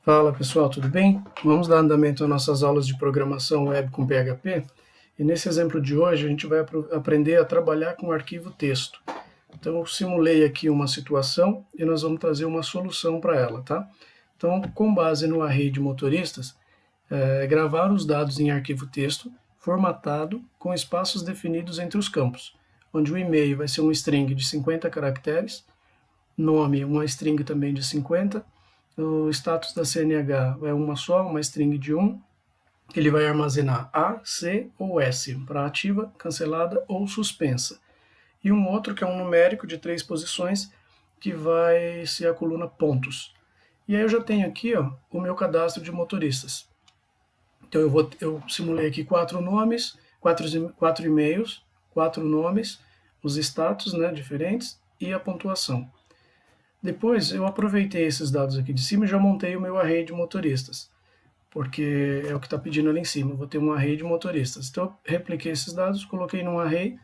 Fala pessoal, tudo bem? Vamos dar andamento às nossas aulas de programação web com PHP. E nesse exemplo de hoje a gente vai aprender a trabalhar com arquivo texto. Então eu simulei aqui uma situação e nós vamos trazer uma solução para ela, tá? Então, com base no array de motoristas, gravar os dados em arquivo texto formatado com espaços definidos entre os campos, onde o e-mail vai ser um string de 50 caracteres, nome uma string também de 50, o status da CNH é uma só, uma string de 1, ele vai armazenar A, C ou S, para ativa, cancelada ou suspensa. E um outro que é um numérico de 3 posições, que vai ser a coluna pontos. E aí eu já tenho aqui o meu cadastro de motoristas. Então eu simulei aqui 4 nomes, 4 e-mails, 4 nomes, os status diferentes e a pontuação. Depois eu aproveitei esses dados aqui de cima e já montei o meu array de motoristas, porque é o que está pedindo ali em cima. Eu vou ter um array de motoristas. Então eu repliquei esses dados, coloquei num array,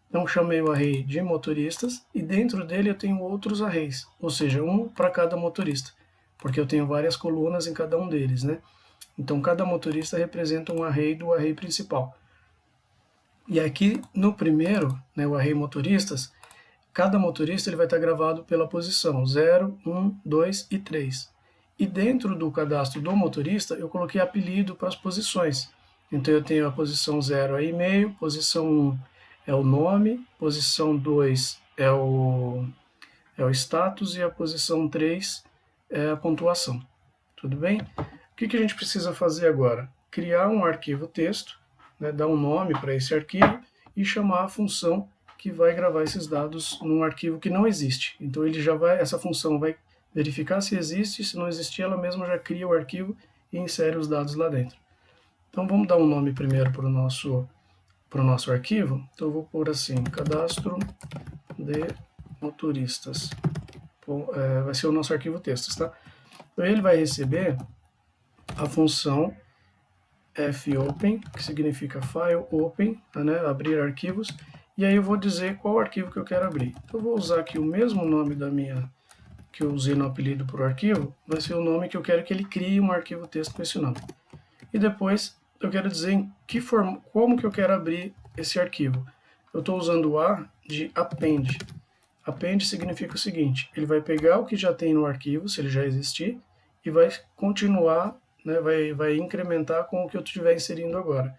então chamei o array de motoristas e dentro dele eu tenho outros arrays, ou seja, um para cada motorista, porque eu tenho várias colunas em cada um deles, né? Então cada motorista representa um array do array principal. E aqui no primeiro, o array motoristas, cada motorista ele vai estar gravado pela posição 0, 1, 2 e 3. E dentro do cadastro do motorista, eu coloquei apelido para as posições. Então eu tenho a posição 0 é e-mail, posição 1 é o nome, posição 2 é o status e a posição 3 é a pontuação. Tudo bem? O que a gente precisa fazer agora? Criar um arquivo texto, dar um nome para esse arquivo e chamar a função que vai gravar esses dados num arquivo que não existe. Então essa função vai verificar se existe, se não existir, ela mesma já cria o arquivo e insere os dados lá dentro. Então vamos dar um nome primeiro para o nosso arquivo. Então eu vou pôr assim, cadastro de motoristas. Vai ser o nosso arquivo textos, tá? Então ele vai receber a função fopen, que significa file open, abrir arquivos, e aí eu vou dizer qual arquivo que eu quero abrir. Então eu vou usar aqui o mesmo nome que eu usei no apelido para o arquivo, vai ser o nome que eu quero que ele crie um arquivo texto com esse nome. E depois eu quero dizer como que eu quero abrir esse arquivo. Eu estou usando o A de append. Append significa o seguinte, ele vai pegar o que já tem no arquivo, se ele já existir, e vai continuar, vai incrementar com o que eu estiver inserindo agora.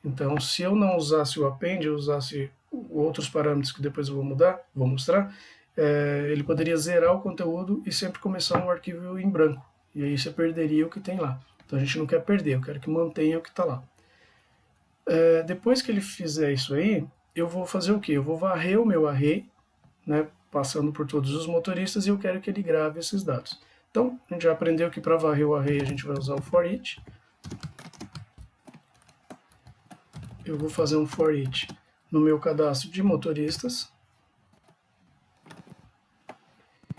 Então, se eu não usasse o append, eu usasse outros parâmetros que depois eu vou mostrar, ele poderia zerar o conteúdo e sempre começar um arquivo em branco. E aí você perderia o que tem lá. Então a gente não quer perder, eu quero que mantenha o que está lá. Depois que ele fizer isso aí, eu vou fazer o quê? Eu vou varrer o meu array, passando por todos os motoristas, e eu quero que ele grave esses dados. Então, a gente já aprendeu que para varrer o array a gente vai usar o for each. Eu vou fazer um for each no meu cadastro de motoristas.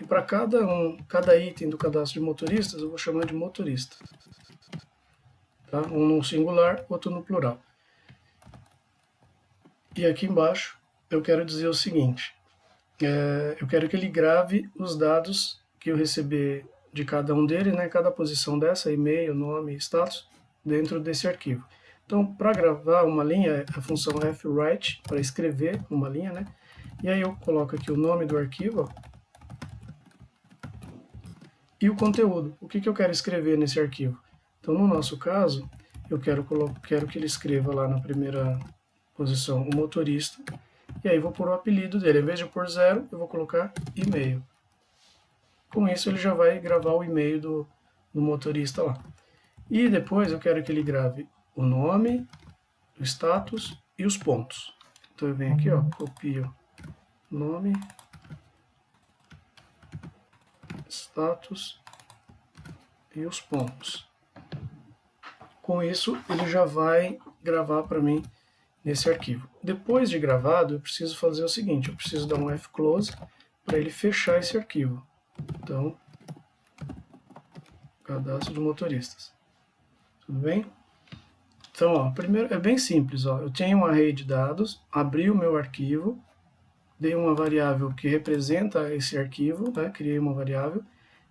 E para cada item do cadastro de motoristas, eu vou chamar de motorista. Tá? Um no singular, outro no plural. E aqui embaixo eu quero dizer o seguinte, eu quero que ele grave os dados que eu receber de cada um dele, cada posição dessa, e-mail, nome, status, dentro desse arquivo. Então, para gravar uma linha, a função fwrite, para escrever uma linha, e aí eu coloco aqui o nome do arquivo, e o conteúdo, o que eu quero escrever nesse arquivo. Então, no nosso caso, eu quero que ele escreva lá na primeira posição o motorista, e aí vou pôr o apelido dele. Em vez de pôr 0, eu vou colocar e-mail. Com isso, ele já vai gravar o e-mail do motorista lá. E depois eu quero que ele grave o nome, o status e os pontos. Então eu venho aqui, copio nome, status e os pontos. Com isso, ele já vai gravar para mim nesse arquivo. Depois de gravado, eu preciso fazer o seguinte, eu preciso dar um fclose para ele fechar esse arquivo. Então, cadastro de motoristas. Tudo bem? Então, primeiro é bem simples. Eu tenho um array de dados, abri o meu arquivo, dei uma variável que representa esse arquivo, criei uma variável,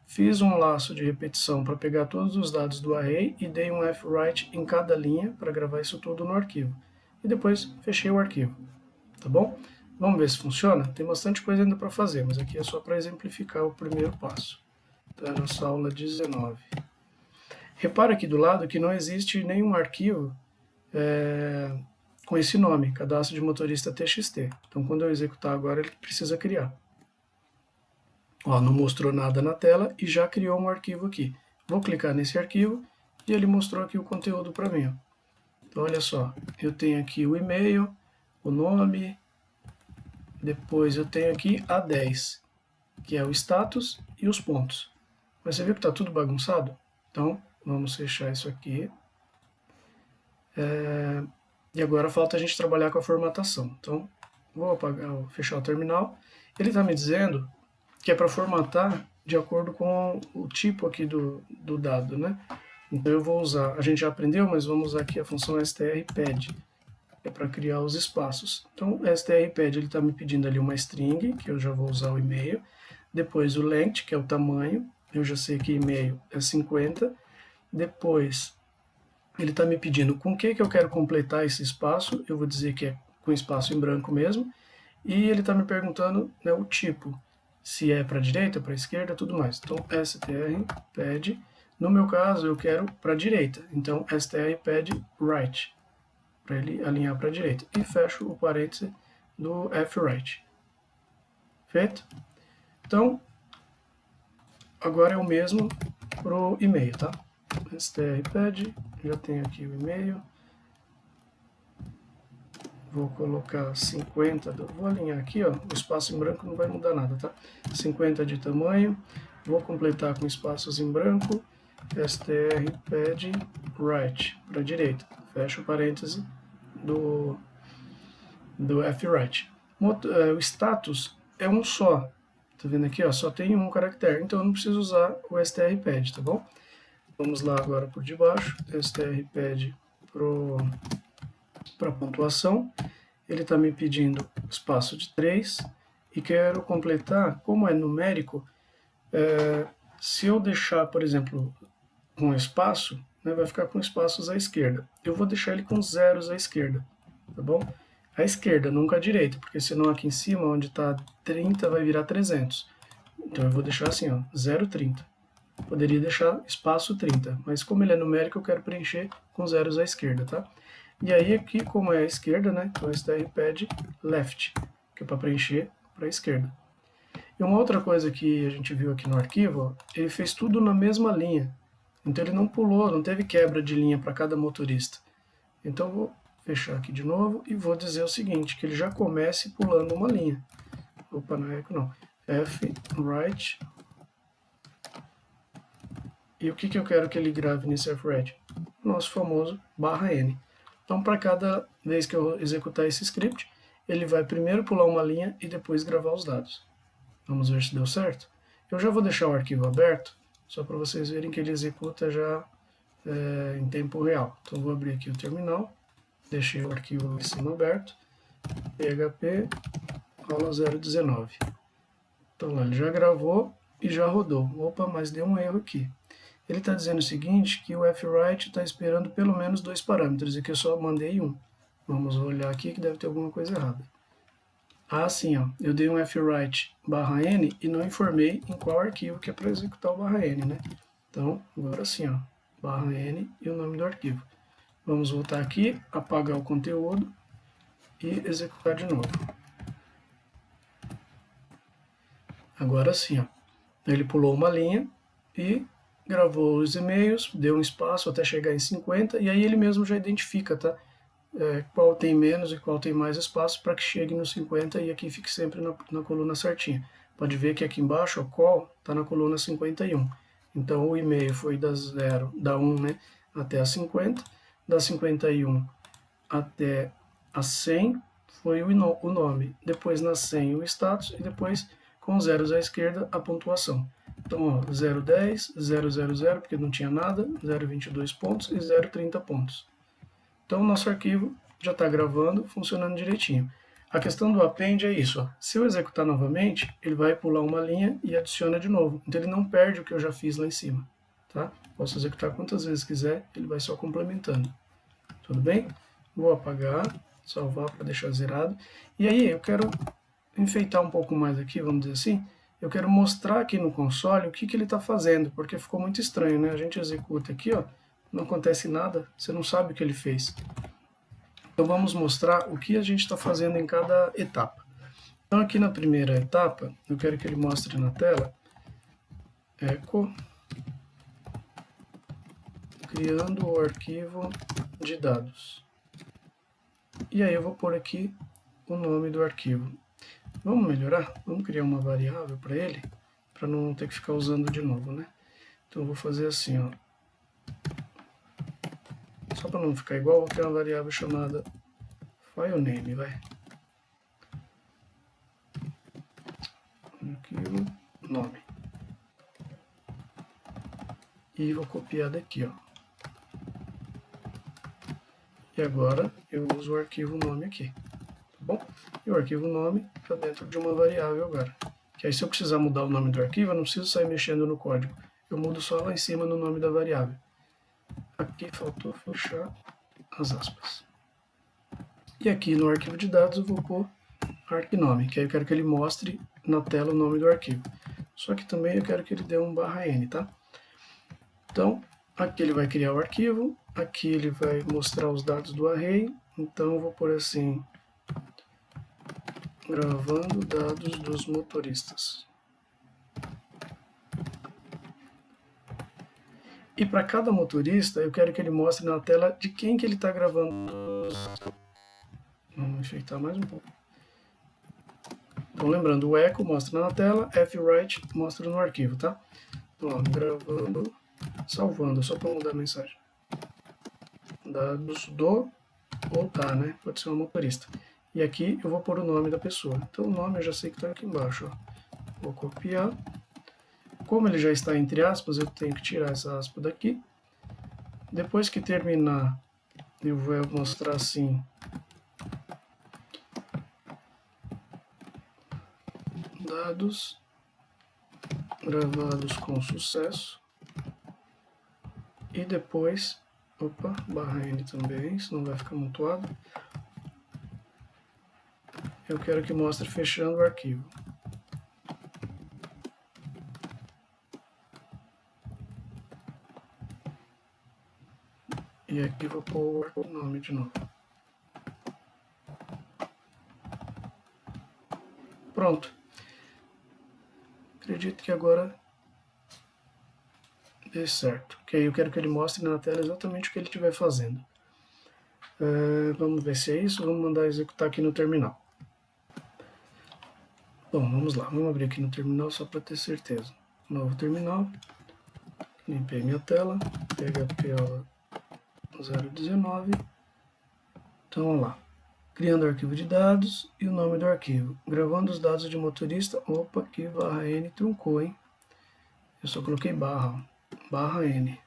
fiz um laço de repetição para pegar todos os dados do array e dei um fwrite em cada linha para gravar isso tudo no arquivo. E depois fechei o arquivo, tá bom? Vamos ver se funciona? Tem bastante coisa ainda para fazer, mas aqui é só para exemplificar o primeiro passo. Então, é nossa aula 19. Repara aqui do lado que não existe nenhum arquivo com esse nome, cadastro de motorista TXT. Então, quando eu executar agora, ele precisa criar. Ó, não mostrou nada na tela e já criou um arquivo aqui. Vou clicar nesse arquivo e ele mostrou aqui o conteúdo para mim. Ó. Então, olha só, eu tenho aqui o e-mail, o nome, depois eu tenho aqui A10, que é o status e os pontos. Mas você viu que está tudo bagunçado? Então, vamos fechar isso aqui. E agora falta a gente trabalhar com a formatação. Então, vou fechar o terminal. Ele está me dizendo que é para formatar de acordo com o tipo aqui do dado, né? Então eu vou usar, a gente já aprendeu, mas vamos usar aqui a função strpad, é para criar os espaços. Então strpad ele está me pedindo ali uma string, que eu já vou usar o e-mail, depois o length, que é o tamanho, eu já sei que e-mail é 50, depois ele está me pedindo com o que eu quero completar esse espaço, eu vou dizer que é com espaço em branco mesmo, e ele está me perguntando, né, o tipo, se é para direita, para esquerda, tudo mais. Então, strpad, no meu caso, eu quero para direita. Então, strpad right, para ele alinhar para a direita. E fecho o parêntese do fwrite. Feito? Então, agora é o mesmo para o e-mail, tá? strpad, já tenho aqui o e-mail. Vou colocar 50, vou alinhar aqui, ó, o espaço em branco não vai mudar nada, tá? 50 de tamanho, vou completar com espaços em branco, strpad right, para a direita, fecha o parêntese do fwrite. O status é um só, tá vendo aqui, ó, só tem um caractere, então eu não preciso usar o strpad, tá bom? Vamos lá agora por debaixo, strpad para pontuação, ele está me pedindo espaço de 3 e quero completar, como é numérico, se eu deixar, por exemplo, um espaço, né, vai ficar com espaços à esquerda. Eu vou deixar ele com zeros à esquerda, tá bom? À esquerda, nunca à direita, porque senão aqui em cima, onde está 30, vai virar 300. Então eu vou deixar assim, ó, 0,30. Poderia deixar espaço 30, mas como ele é numérico, eu quero preencher com zeros à esquerda, tá? E aí aqui, como é a esquerda, né, então strpad left, que é para preencher para a esquerda. E uma outra coisa que a gente viu aqui no arquivo, ó, ele fez tudo na mesma linha. Então ele não pulou, não teve quebra de linha para cada motorista. Então eu vou fechar aqui de novo e vou dizer o seguinte, que ele já comece pulando uma linha. Opa, não é eco não. fwrite. E o que eu quero que ele grave nesse fwrite? Nosso famoso /n. Então, para cada vez que eu executar esse script, ele vai primeiro pular uma linha e depois gravar os dados. Vamos ver se deu certo? Eu já vou deixar o arquivo aberto, só para vocês verem que ele executa já em tempo real. Então, vou abrir aqui o terminal, deixei o arquivo em cima aberto, php aula 019. Então, lá, ele já gravou e já rodou. Opa, mas deu um erro aqui. Ele está dizendo o seguinte, que o fwrite está esperando pelo menos 2 parâmetros e que eu só mandei um. Vamos olhar aqui que deve ter alguma coisa errada. Ah, sim, ó, eu dei um fwrite /n e não informei em qual arquivo que é para executar o /n, né? Então, agora sim, ó, /n e o nome do arquivo. Vamos voltar aqui, apagar o conteúdo e executar de novo. Agora sim, ó, ele pulou uma linha e gravou os e-mails, deu um espaço até chegar em 50, e aí ele mesmo já identifica, tá? Qual tem menos e qual tem mais espaço para que chegue no 50 e aqui fique sempre na coluna certinha. Pode ver que aqui embaixo, o call, está na coluna 51. Então o e-mail foi da 1, né, até a 50, da 51 até a 100 foi o nome, depois na 100 o status e depois com zeros à esquerda a pontuação. Então, ó, 0,10, 0,00, porque não tinha nada, 0,22 pontos e 0,30 pontos. Então, o nosso arquivo já está gravando, funcionando direitinho. A questão do append é isso, ó. Se eu executar novamente, ele vai pular uma linha e adiciona de novo. Então ele não perde o que eu já fiz lá em cima, tá? Posso executar quantas vezes quiser, ele vai só complementando. Tudo bem? Vou apagar, salvar para deixar zerado. E aí eu quero enfeitar um pouco mais aqui, vamos dizer assim. Eu quero mostrar aqui no console o que ele está fazendo, porque ficou muito estranho, né? A gente executa aqui, ó, não acontece nada, você não sabe o que ele fez. Então vamos mostrar o que a gente está fazendo em cada etapa. Então aqui na primeira etapa, eu quero que ele mostre na tela echo criando o arquivo de dados. E aí eu vou pôr aqui o nome do arquivo. Vamos melhorar? Vamos criar uma variável para ele, para não ter que ficar usando de novo, né? Então eu vou fazer assim, ó. Só para não ficar igual, vou criar uma variável chamada filename, vai. Arquivo, nome. E vou copiar daqui, ó. E agora eu uso o arquivo nome aqui, tá bom? E o arquivo nome está dentro de uma variável agora. Que aí se eu precisar mudar o nome do arquivo, eu não preciso sair mexendo no código. Eu mudo só lá em cima no nome da variável. Aqui faltou fechar as aspas. E aqui no arquivo de dados eu vou pôr arcnome, que aí eu quero que ele mostre na tela o nome do arquivo. Só que também eu quero que ele dê um /n, tá? Então, aqui ele vai criar o arquivo, aqui ele vai mostrar os dados do array, então eu vou pôr assim, gravando dados dos motoristas. E para cada motorista, eu quero que ele mostre na tela de quem que ele está gravando. Vamos enfeitar mais um pouco. Então, lembrando, o echo mostra na tela, fwrite mostra no arquivo, tá? Então, ó, gravando, salvando, só para mudar a mensagem. Dados do ou da, né? Pode ser um motorista. E aqui eu vou pôr o nome da pessoa. Então, o nome eu já sei que está aqui embaixo, ó. Vou copiar. Como ele já está entre aspas, eu tenho que tirar essa aspa daqui. Depois que terminar, eu vou mostrar assim. Dados gravados com sucesso. E depois, opa, /n também, senão vai ficar amontoado. Eu quero que mostre fechando o arquivo. E aqui vou pôr o nome de novo. Pronto. Acredito que agora dê certo. Que aí eu quero que ele mostre na tela exatamente o que ele estiver fazendo. Vamos ver se é isso. Vamos mandar executar aqui no terminal. Bom, vamos lá. Vamos abrir aqui no terminal só para ter certeza. Novo terminal. Limpei minha tela. PHP aula 019. Então vamos lá. Criando arquivo de dados e o nome do arquivo. Gravando os dados de motorista. Opa, que /n truncou, hein? Eu só coloquei /n.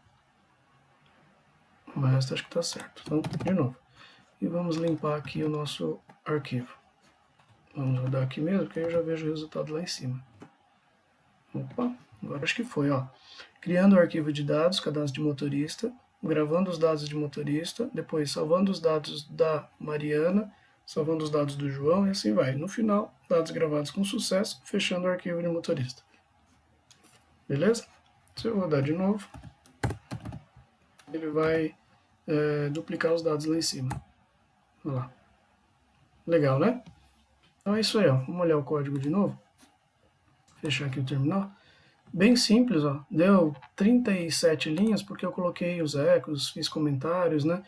O resto acho que está certo. Então, de novo. E vamos limpar aqui o nosso arquivo. Vamos rodar aqui mesmo, porque aí eu já vejo o resultado lá em cima. Opa, agora acho que foi, ó. Criando o arquivo de dados, cadastro de motorista, gravando os dados de motorista, depois salvando os dados da Mariana, salvando os dados do João e assim vai. No final, dados gravados com sucesso, fechando o arquivo de motorista. Beleza? Se eu rodar de novo, ele vai duplicar os dados lá em cima. Olha lá. Legal, né? Então é isso aí, ó. Vamos olhar o código de novo. Fechar aqui o terminal. Bem simples, ó. Deu 37 linhas porque eu coloquei os ecos, fiz comentários, né?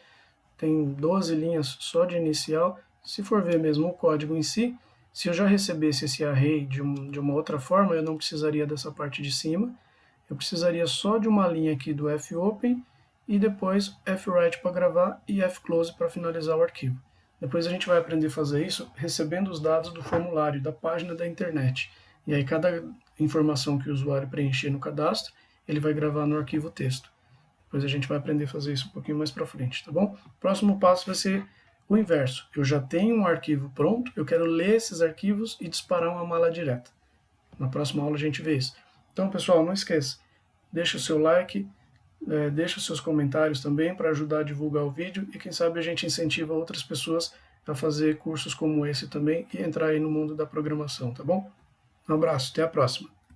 Tem 12 linhas só de inicial. Se for ver mesmo o código em si, se eu já recebesse esse array de uma outra forma, eu não precisaria dessa parte de cima. Eu precisaria só de uma linha aqui do fopen e depois fwrite para gravar e fclose para finalizar o arquivo. Depois a gente vai aprender a fazer isso recebendo os dados do formulário, da página da internet. E aí cada informação que o usuário preencher no cadastro, ele vai gravar no arquivo texto. Depois a gente vai aprender a fazer isso um pouquinho mais para frente, tá bom? Próximo passo vai ser O inverso, eu já tenho um arquivo pronto, eu quero ler esses arquivos e disparar uma mala direta. Na próxima aula a gente vê isso. Então, pessoal, não esqueça, deixa o seu like, deixa os seus comentários também para ajudar a divulgar o vídeo e quem sabe a gente incentiva outras pessoas a fazer cursos como esse também e entrar aí no mundo da programação, tá bom? Um abraço, até a próxima.